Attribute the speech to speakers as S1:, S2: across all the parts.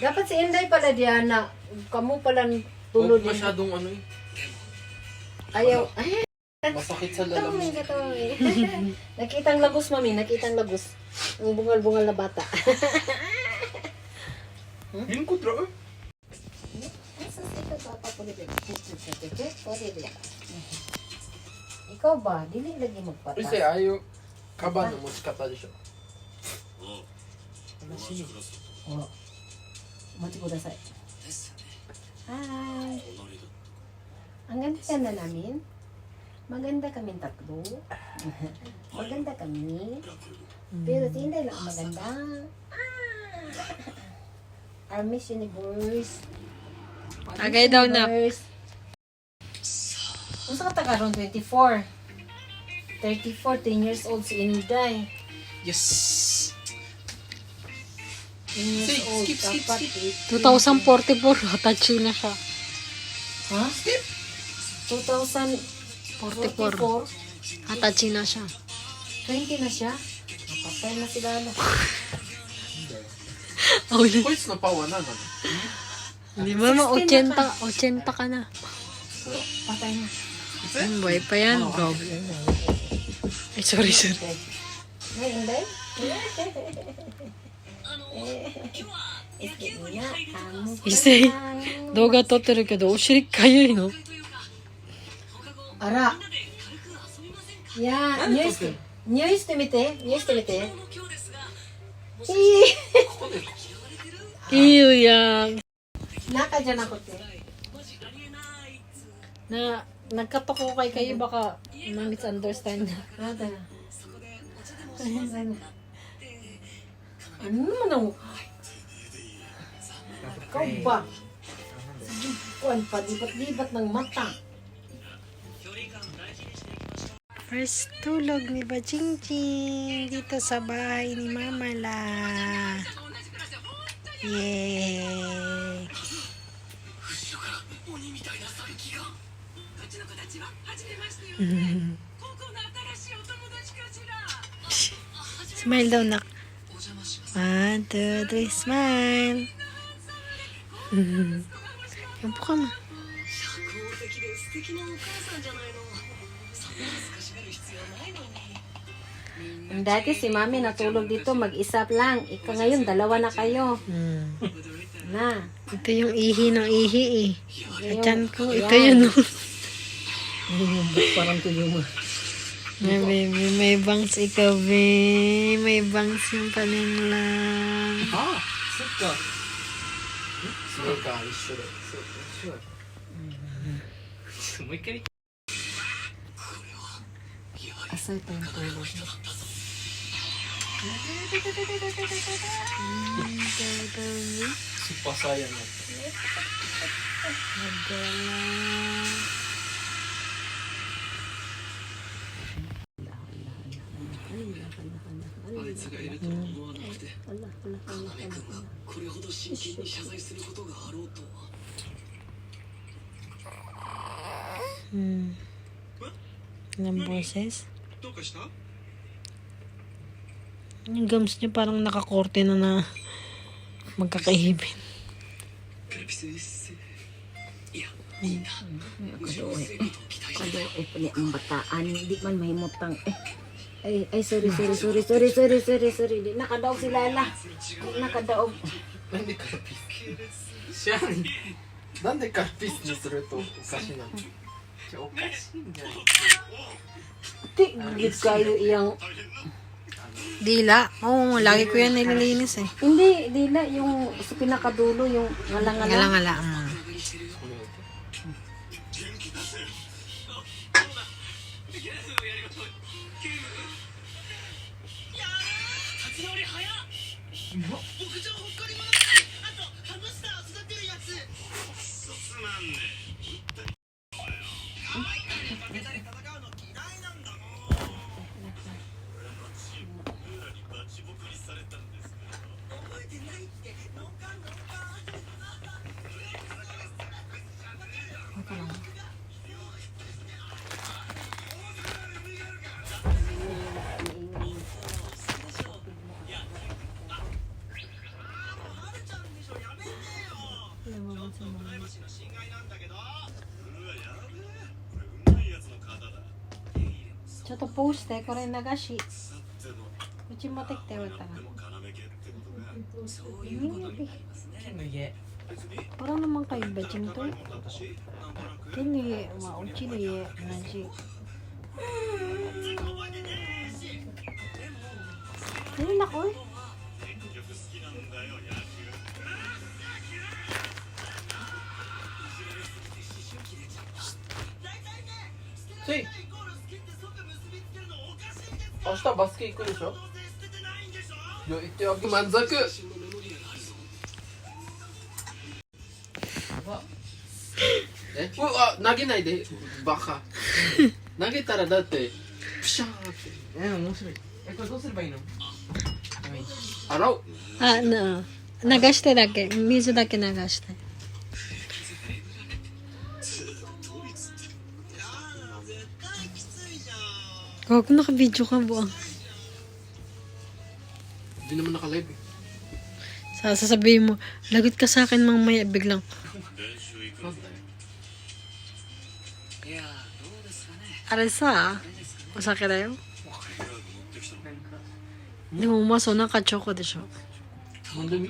S1: Dapat si Inday pala Diana. Kamu pala tulod din.
S2: Masyadong ano eh.
S1: Ayaw. Ay,
S2: Masakit sa lalamin.
S1: katawin. Nakitang lagos, mami. Nakitang lagos. Ang bungal-bungal na bata.
S2: Hindi ko dra.
S1: Ikaw ba? Dili lagi magpatas.
S2: Kasi ayaw kaba na mo katal siya.
S1: Oh. Mati ko dasay. Hi. Ang ganda na namin. Maganda kaming tatlo. Maganda kami. Pero si Inday lang ang maganda. Our Miss Universe.
S3: Tagay daw na.
S1: Kung sa katagaron, 24. 34, 10 years old si Inday.
S2: Yes.
S1: 10 years
S2: Skip,
S1: old.
S2: skip, skip,
S1: Dapat
S2: skip.
S3: 2044, Hatachi na siya.
S1: Ha? 2044.
S3: Hatachi na siya.
S1: 20 na siya. Napatay na sila.
S3: Oh,
S2: Kuits na pawa na naman.
S3: di ba 80 ka na.
S1: Patay na.
S3: Buhay pa yan, bro. Ay, sorry.
S1: Ay, Inday?
S3: Issei, 動画撮ってるけど、お尻かゆいの
S1: あら。いやー、匂いしてみて。匂いしてみて。
S3: いいよやん。
S1: 中じゃなくて。
S3: Nagkatok ko kayo baka ma-misunderstand na.
S1: Nada. Ano naman ang... Ikaw ba? Sige, kuwan pa. Libat-libat ng mata.
S3: First tulog ni Bajingjing dito sa bahay ni Mama La. Yay! Smile daw, nak. 1, 2, 3, smile. Yan po ka ma.
S1: Dati si Mami natulog dito, mag-isa lang. Ikaw ngayon, dalawa na kayo. Na.
S3: Ito yung ihi ng ihi eh. Atyan ko, ito
S1: Yan.
S3: yun. Oh.
S1: Parang tuyo mo.
S3: May baby, may bangs ikaw, babe. May bangs yung paninglang.
S2: Ah, suka. Suka, sure. Sure.
S1: Asal pa yung tulog.
S2: Supasaya na.
S3: Ilang boses? Yung gums niya parang nakakorte na magkakaibin.
S1: Kadoy po niya ang bataan. Hindi man mahimutang. Ay, sorry. Di nakadaog si Lala. Di nakadaog.
S2: Nandi karpis. Siya. Nandi karpis ni suru to okashi na. Okashiんじゃない。
S1: Di, gigit kayo iyang...
S3: Dila? Oo, lagi ko yan nililinis eh.
S1: Hindi, dila. Yung sa pinakadulo, yung ngalang-ngalang.
S3: Ngala-ngala. ちょっとポーして、これ流し。うち持ってきておいたら。
S2: Nugget.
S3: Parang naman kayo batching to. Kini, uchi na ye, naji. Ano na ko eh?
S2: Say! 明日バスケ行くでしょ。いや、行ってあげ満足。うわ、投げないでバカ。投げたらだってプシャーって面白い。これどうすればいいの？洗う。
S3: Ano, 流してだけ。水だけ流して。Huwag naka-video ka buang.
S2: Hindi naman naka-live eh.
S3: Sasabihin mo, lagot ka sa akin mamaya biglang. Aresa, masakit na yun? Hindi mo umaso na ka-choco de siya.
S2: Mandumi.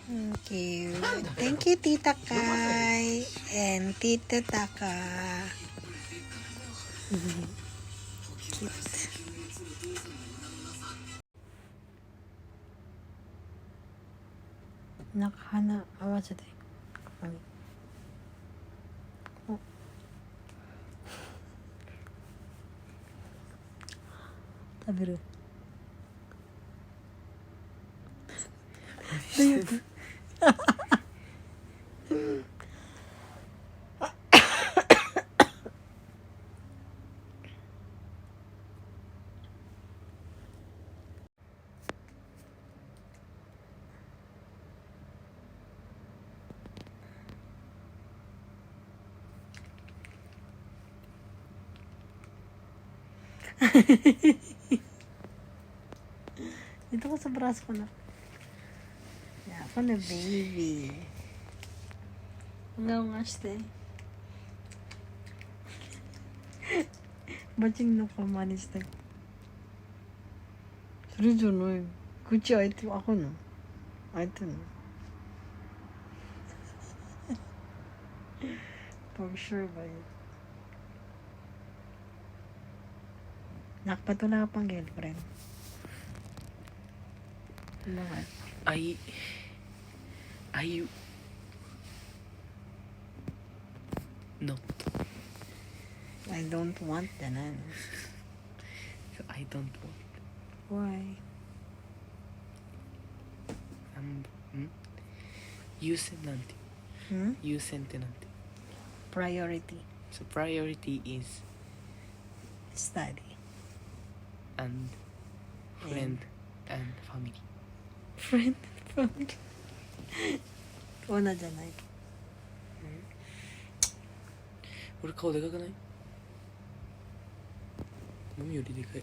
S3: Thank you. Thank you, Tita Kai and Tita Taka. Cute. Nakahana, awasate. Oh. Tabiru. Dito ko sa braso ko na. Yeah, ako na baby. Hanggang nga siya. Baching no ka manis na. Seryoso no. Kuchi ay ito ako no. Ay ito no. For sure ba yun? Nakapatula ka pang girlfriend. Bakit?
S2: No.
S3: I don't want that.
S2: I don't want.
S3: Why?
S2: Yusen nante. Yusen te nante.
S3: Priority.
S2: So priority is
S3: Study.
S2: and friend and family.
S3: Friend. Unaじゃない。
S2: 俺顔でかくない？マミよりでかい。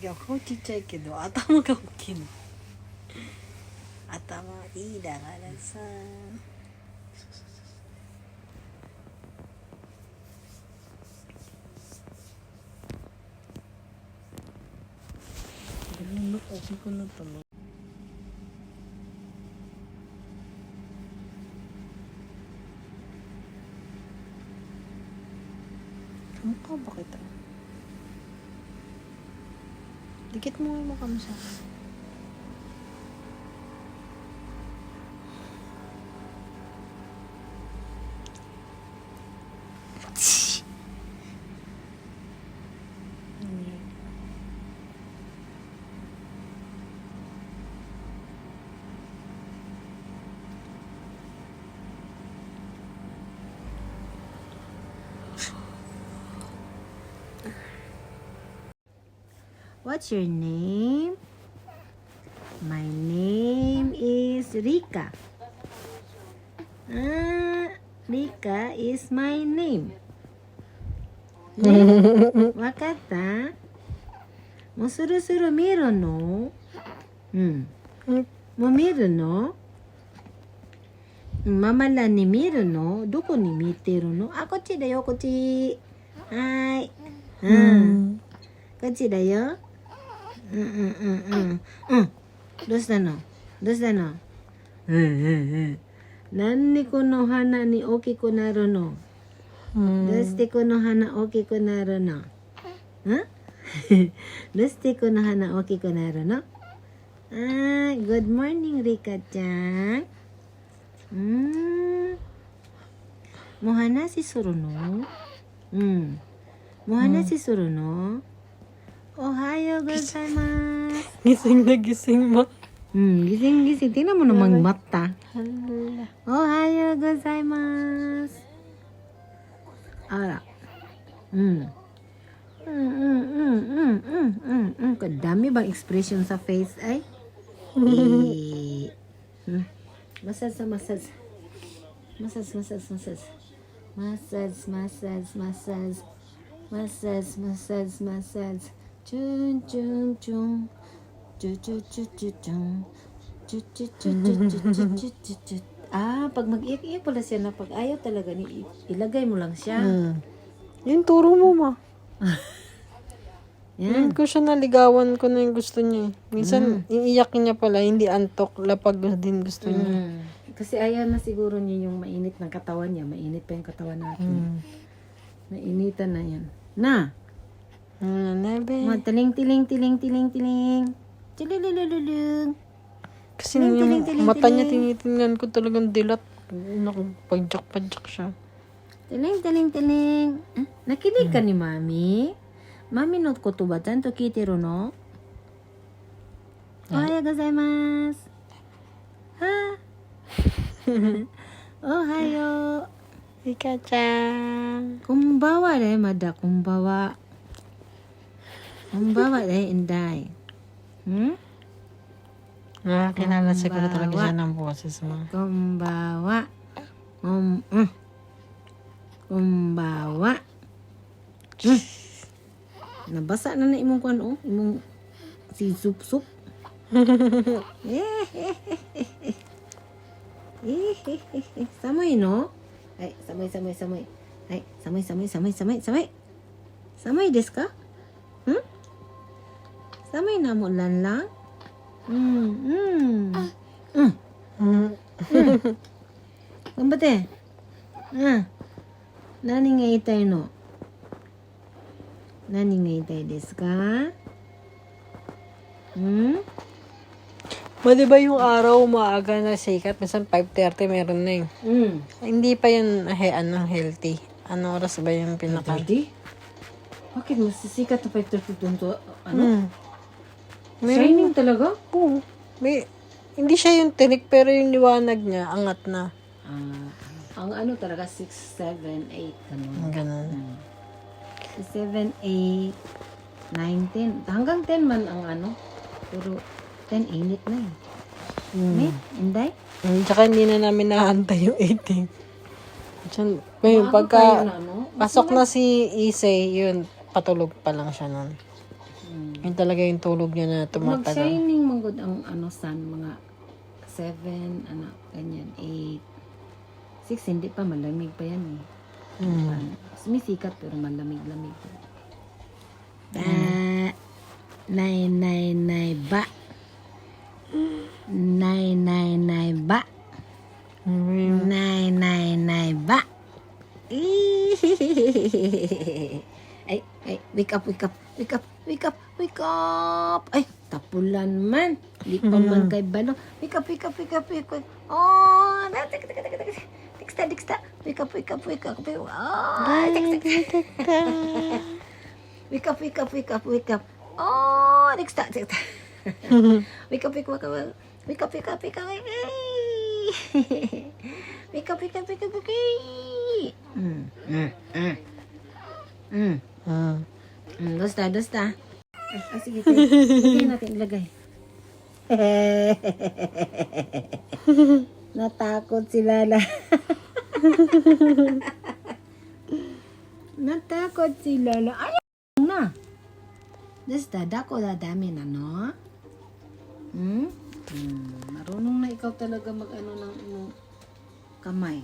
S3: 違う、顔ちっちゃいけど頭が大きいの。頭いいだからさ。なんか大きくなったの。Mukha ba kita? Dikit mo yung mukha mo sa akin. What's your name? My name is Rika. Rika is my name. わかった？もうそろそろ見るの？うん。もう見るの？
S1: ママらに見るの？どこに見てるの？あ、こっちだよ、こっち。はい。うん。こっちだよ。うんうんうんうん。うん。どうしたの？どうしたの？うんうんうん。なんでこの花に大きくなるの？どうしてこの花大きくなるの？んどうしてこの花大きくなるの？はい。Good morning, リカちゃん。もう話するの？うん。もう話するの？おはようございます。
S3: Gising na gising mo.
S1: Gising-gising. Tingnan mo namang mata.
S3: Hala.
S1: おはようございます。あら。Dami bang expression sa face ay? Massage sa massage. Massage, massage, massage. Massage, massage, massage. Massage, massage, massage. Chun, chun, chun. Chu, chu, chu, chu, chun. Chu, chu, chu, chu, chu, chu, chu, chu, chu. Pag mag-iyak-iyak pala siya na pag ayaw talaga ni ilagay mo lang siya.
S3: Yun, turo mo, ma.
S1: Yan.
S3: Yun ko siya naligawan ko na yung gusto niya. Minsan, iiyak niya pala, hindi antok, lapag din gusto niya.
S1: Kasi ayaw na siguro niya yung mainit ng katawan niya. Mainit pa yung katawan natin. Mainitan na yan. Na!
S3: Nebe.
S1: Tiling, tiling, tiling, tiling, tiling. Chilililililung.
S3: Kasi yung mata niya tinitingnan ko talagang dilat. Naku, pajak-pajak siya.
S1: Tiling, tiling, tiling. Nakinig ka ni Mami? Mami no kotoba chanto kiiteru no? Ohayou gozaimasu. Ha? Ohayou.
S3: Rika-chan.
S1: Konbanwa de, mada konbanwa. Konbanwa de, Inday.
S3: Kilala siguro talaga siya ng boses mo.
S1: Konbanwa. Konbanwa. Nabasa na imong kuan imong si sup-sup. Samay no? Ay, samay. Ay, samay. Samay desu ka? Samay na mo lang. Kambate. Nani nga itai no? Nani nga itai desu ka?
S3: Ma, di ba yung araw maaga na sikat? Minsan 5:30 meron na Hindi pa yun healthy. Ano oras ba yung pinaka?
S1: Daddy? Bakit masisikat na 5:30 doon to? Shining talaga?
S3: Oo. Hindi siya yung tinik, pero yung liwanag niya, angat na.
S1: Ang ano talaga, 6, 7, 8, ganun.
S3: Ganun.
S1: 7, 8, 9, 10. Hanggang 10 man ang ano. Pero 10, init na eh. Inday?
S3: Tsaka hindi na namin nahantay yung 18. Ngayon, pagka pasok na si Isay, yun, patulog pa lang siya nun. Yun talaga yung tulog niya na tumatagal.
S1: Mag-shining manggod ang sun, mga 7, ganyan, 8. 6, hindi pa, malamig pa yan eh. Sumisikat pero malamig-lamig. Nay ba? Nay ba? Nay ba? Ay, wake up. Ay, tapulan man. Di pa man kay balong. Wake up. Oh, Diksta. Wake up. Oh, wake up. Oh, Diksta. Wake up. Dosta. Sige. Lagay natin, ilagay. Natakot si Lala. Ayaw na. Dosta, dako na dami na, no? Marunong na ikaw talaga mag-ano ng kamay.